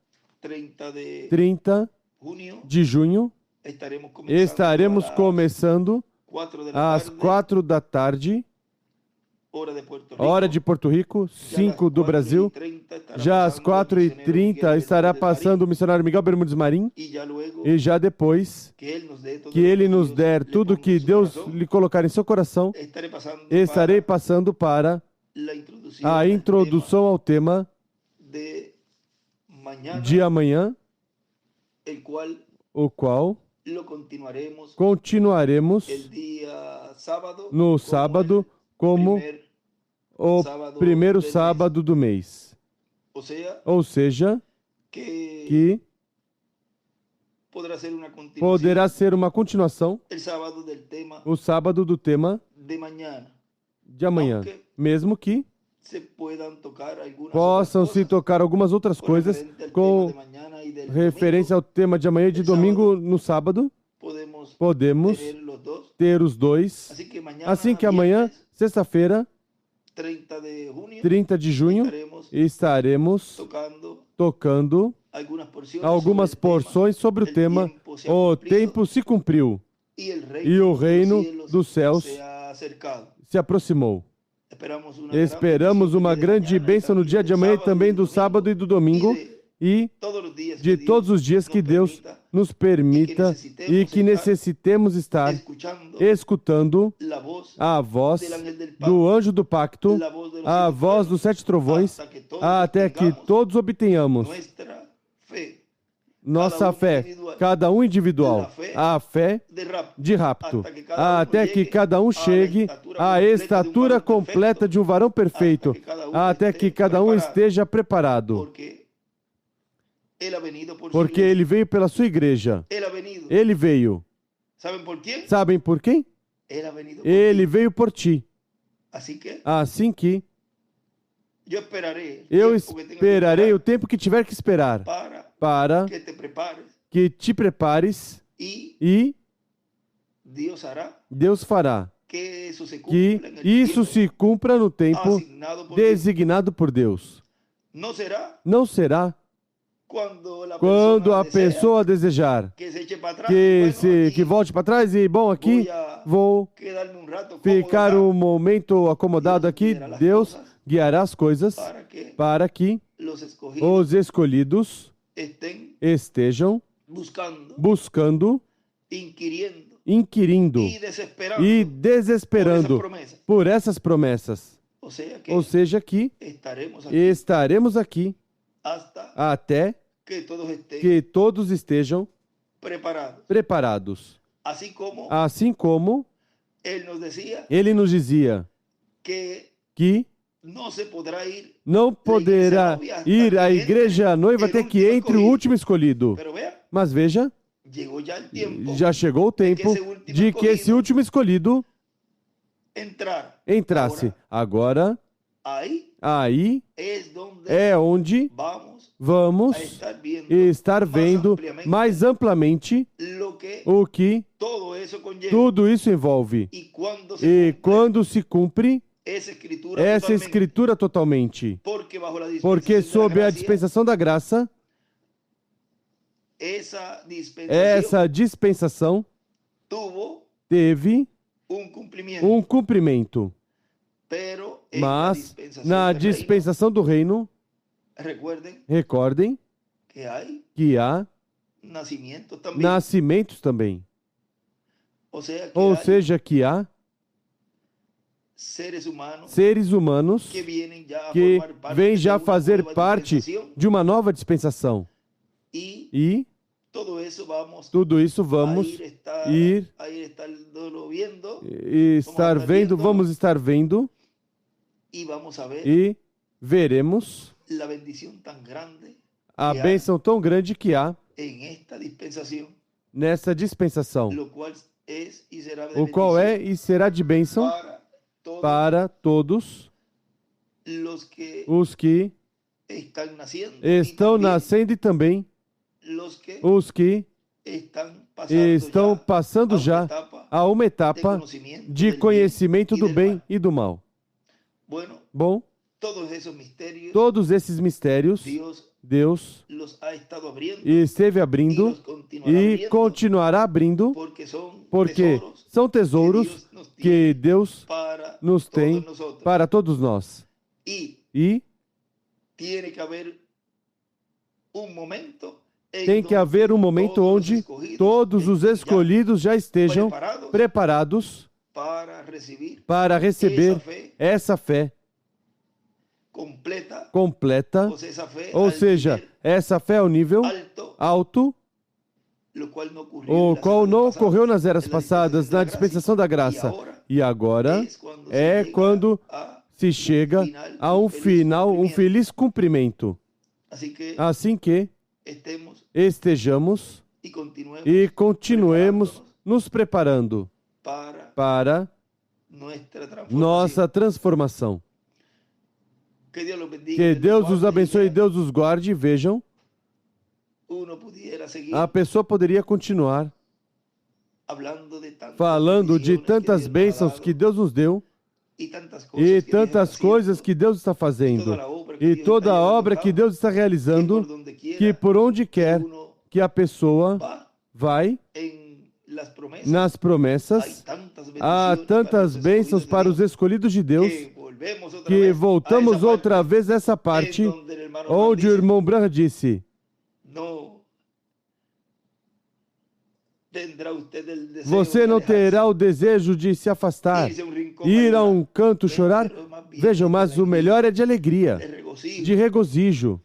30 de junho, estaremos começando às 4 da tarde, hora de Porto Rico, 5 do Brasil. Já às 4h30 estará passando o missionário Miguel Bermudes Marim. E já depois que ele nos der tudo que Deus lhe colocar em seu coração, estarei passando para a introdução ao tema de amanhã, o qual continuaremos no sábado como o primeiro sábado do mês. Ou seja, que poderá ser uma continuação, o sábado do tema de amanhã, mesmo que possam se tocar algumas outras coisas com referência ao tema de amanhã e de domingo no sábado. Podemos ter os dois. Assim que amanhã, sexta-feira, 30 de junho, estaremos tocando algumas porções sobre o tema O Tempo se Cumpriu e o Reino dos Céus se aproximou. Esperamos uma grande bênção no dia de amanhã e também do sábado e do domingo e de todos os dias que Deus nos permita e que necessitemos estar escutando a voz do anjo do pacto, a voz dos 7 trovões, até que todos obtenhamos nossa fé, cada um individual, a fé de rapto, até que cada um chegue à estatura completa de um varão perfeito, até que cada um esteja preparado. Porque ele veio pela sua igreja. Ele veio. Sabem por quê? Ele veio por ti. Assim que eu esperarei o tempo que tiver que esperar para que te prepares e Deus fará que isso se cumpra no tempo designado por Deus. Não será quando a pessoa desejar que volte para trás e, bom, aqui vou ficar um momento acomodado aqui. Deus guiará as coisas para que os escolhidos estejam buscando, inquirindo e desesperando por essas promessas. Ou seja, que estaremos aqui até que todos estejam preparados. Assim como ele nos dizia que não poderá ir à igreja noiva até que entre o último escolhido. Mas veja, já chegou o tempo de que esse último escolhido entrasse. Agora, aí é onde vamos estar vendo mais amplamente o que tudo isso envolve. E quando se cumpre essa escritura totalmente, porque sob a dispensação da graça, essa dispensação teve um cumprimento. Mas na dispensação do reino, recordem que há nascimentos também. Ou seja, que há seres humanos que vêm já fazer parte de uma nova dispensação. E tudo isso vamos vamos estar vendo e veremos a bênção tão grande que há nessa dispensação, o qual é e será de bênção para todos os que estão nascendo e também os que estão passando já a uma etapa de conhecimento do bem e do mal. Bom, todos esses mistérios Deus esteve abrindo e continuará abrindo, porque são tesouros que Deus nos tem para todos nós. E tem que haver um momento onde todos os escolhidos já estejam preparados para receber essa fé completa, ou seja, essa fé ao nível alto, o qual não ocorreu nas eras passadas, na dispensação da graça. E agora é quando se chega a um final, um feliz cumprimento. Assim que estejamos e continuemos nos preparando para nossa transformação. Que Deus os abençoe e Deus os guarde. Vejam, a pessoa poderia continuar falando de tantas bênçãos que Deus nos deu e tantas coisas que Deus está fazendo e toda a obra que Deus está realizando, que por onde quer que a pessoa vai, nas promessas, há tantas bênçãos para os escolhidos de Deus, que voltamos outra vez a essa parte onde o irmão Branham disse: você não terá o desejo de se afastar, ir a um canto chorar? Vejam, mas o melhor é de alegria, de regozijo,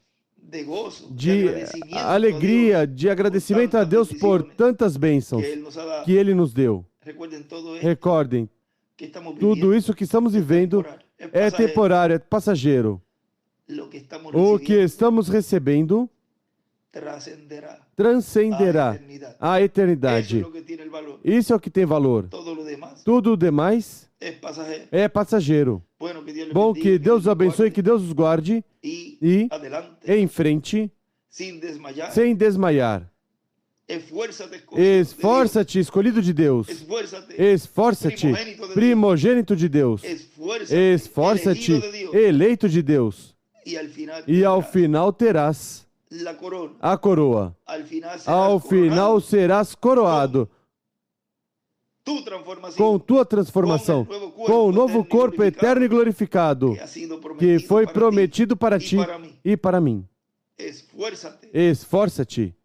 de alegria, de agradecimento a Deus por tantas bênçãos que Ele nos deu. Recordem, tudo isso que estamos vivendo é temporário, é passageiro. O que estamos recebendo transcenderá a eternidade. Isso é o que tem valor. Tudo o demais é passageiro. Bom, que Deus os abençoe, que Deus os guarde e em frente, sem desmaiar. Esforça-te, escolhido de Deus. Esforça-te, primogênito de Deus. Esforça-te, eleito de Deus. E ao final terás a coroa. Ao final serás coroado com tua transformação, com o novo corpo eterno e glorificado que foi prometido para ti e para mim. Esforça-te,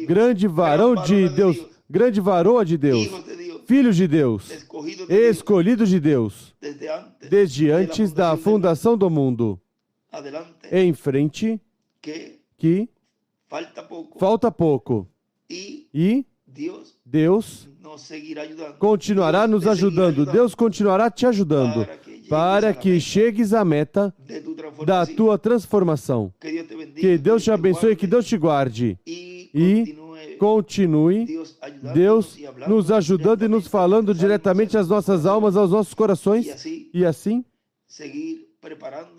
grande varão de Deus, grande varoa de Deus, filhos de Deus, escolhidos de Deus, desde antes da fundação do mundo. Em frente, que falta pouco. E Deus continuará nos ajudando. Deus continuará te ajudando para que chegues à meta da tua transformação. Que Deus te abençoe, que Deus te guarde. E continue Deus nos ajudando e nos falando diretamente às nossas almas, aos nossos corações. E assim,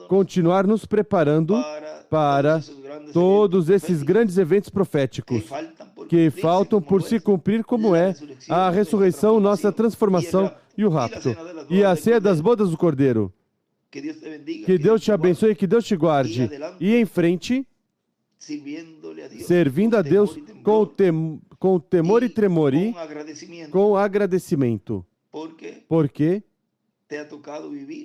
continuar nos preparando para todos esses grandes eventos proféticos que faltam por se cumprir, como é a ressurreição, nossa transformação e o rapto. E a ceia das bodas do Cordeiro. Que Deus te abençoe, que Deus te guarde. E em frente, servindo a Deus com temor e tremor e com agradecimento. Porque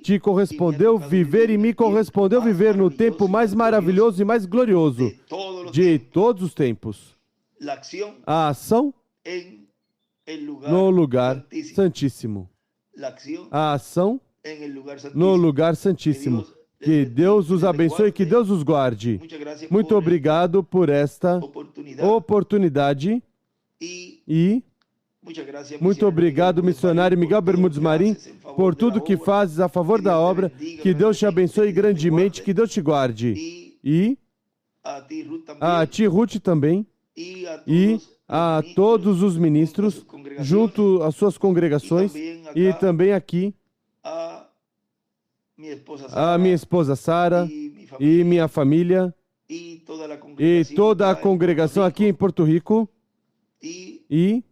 te correspondeu viver e me correspondeu viver no tempo mais maravilhoso e mais glorioso de todos os tempos. A ação no lugar santíssimo. A ação no lugar santíssimo. Que Deus os abençoe, que Deus os guarde. Muito obrigado por esta oportunidade e muito obrigado, missionário Miguel Bermudes Marim, por tudo que fazes a favor da obra. Que Deus te abençoe grandemente, que Deus te guarde. E a ti, Ruth, também. E a todos os ministros, junto às suas congregações. E também aqui a minha esposa Sara e minha família. E toda a congregação aqui em Porto Rico. E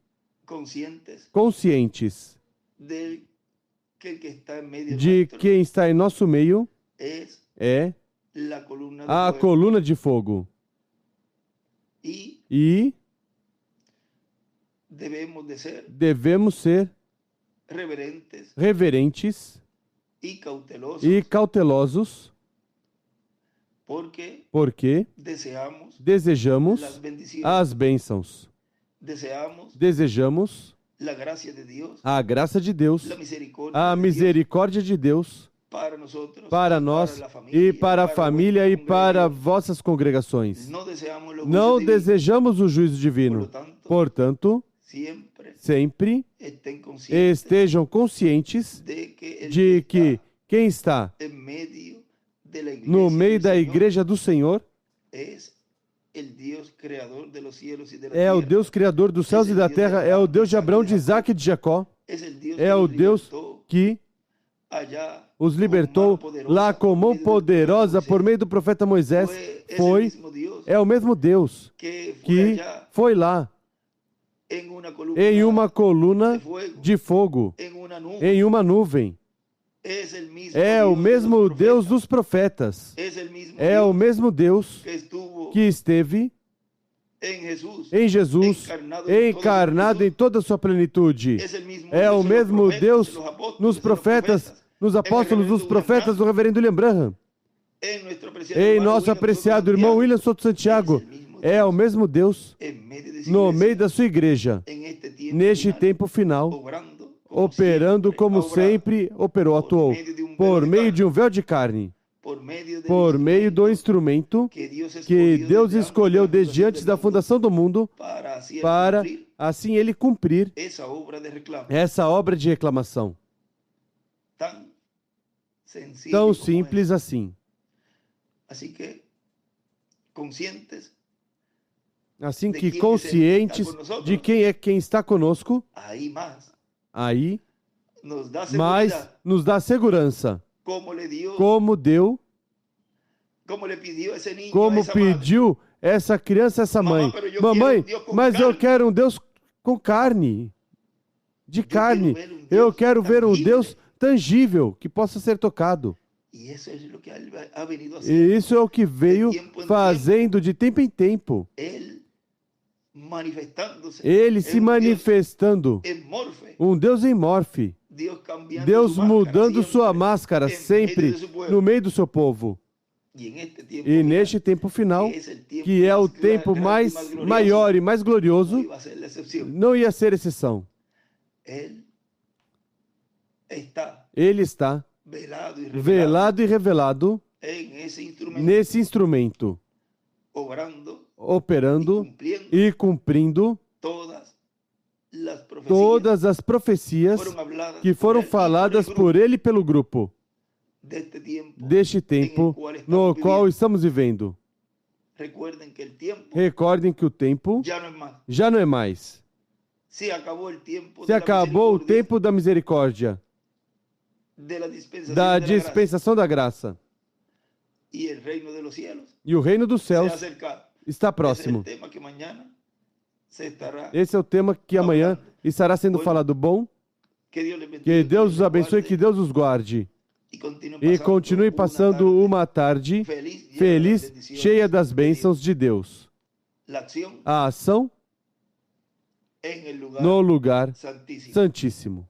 conscientes de quem está em nosso meio é a coluna de fogo. E devemos ser reverentes e cautelosos, porque desejamos as bênçãos. Desejamos a graça de Deus, a misericórdia de Deus para nós e para a família e para vossas congregações. Não desejamos o juízo divino. Portanto, sempre estejam conscientes de que quem está no meio da igreja do Senhor é o Deus Criador dos céus e da terra, é o Deus de Abraão, de Isaac e de Jacó, é o Deus que os libertou lá com mão poderosa por meio do profeta Moisés. É o mesmo Deus que foi lá em uma coluna de fogo, em uma nuvem. É o mesmo Deus dos profetas. É o mesmo Deus que esteve em Jesus, encarnado em toda a sua plenitude. É o mesmo Deus nos profetas, nos apóstolos, nos profetas do reverendo William Branham. Em nosso apreciado irmão William Souto Santiago. É o mesmo Deus no meio da sua igreja, neste tempo final, operando como sempre operou, atuou, por meio de um véu de carne, por meio do instrumento que Deus escolheu desde antes da fundação do mundo, para assim Ele cumprir essa obra de reclamação. Tão simples assim. Assim que conscientes de quem está conosco, aí mais nos dá segurança. Como pediu essa criança, essa mãe. Mamãe, mas eu quero um Deus com carne, de carne. Eu quero ver um Deus tangível, que possa ser tocado. E isso é o que veio fazendo de tempo em tempo. Ele se manifestando, um Deus em morfe, Deus mudando sua máscara sempre no meio do seu povo. E neste tempo final, que é o tempo maior e mais glorioso, não ia ser exceção. Ele está velado e revelado nesse instrumento, operando e cumprindo todas as profecias que foram faladas por ele e pelo grupo deste tempo no qual estamos vivendo. Recordem que o tempo já não é mais. Se acabou o tempo da misericórdia, da dispensação da graça. E o reino dos céus está próximo. Esse é o tema que amanhã estará sendo falado. Bom, que Deus os abençoe, que Deus os guarde. E continue passando uma tarde feliz, cheia das bênçãos de Deus. A ação no lugar santíssimo.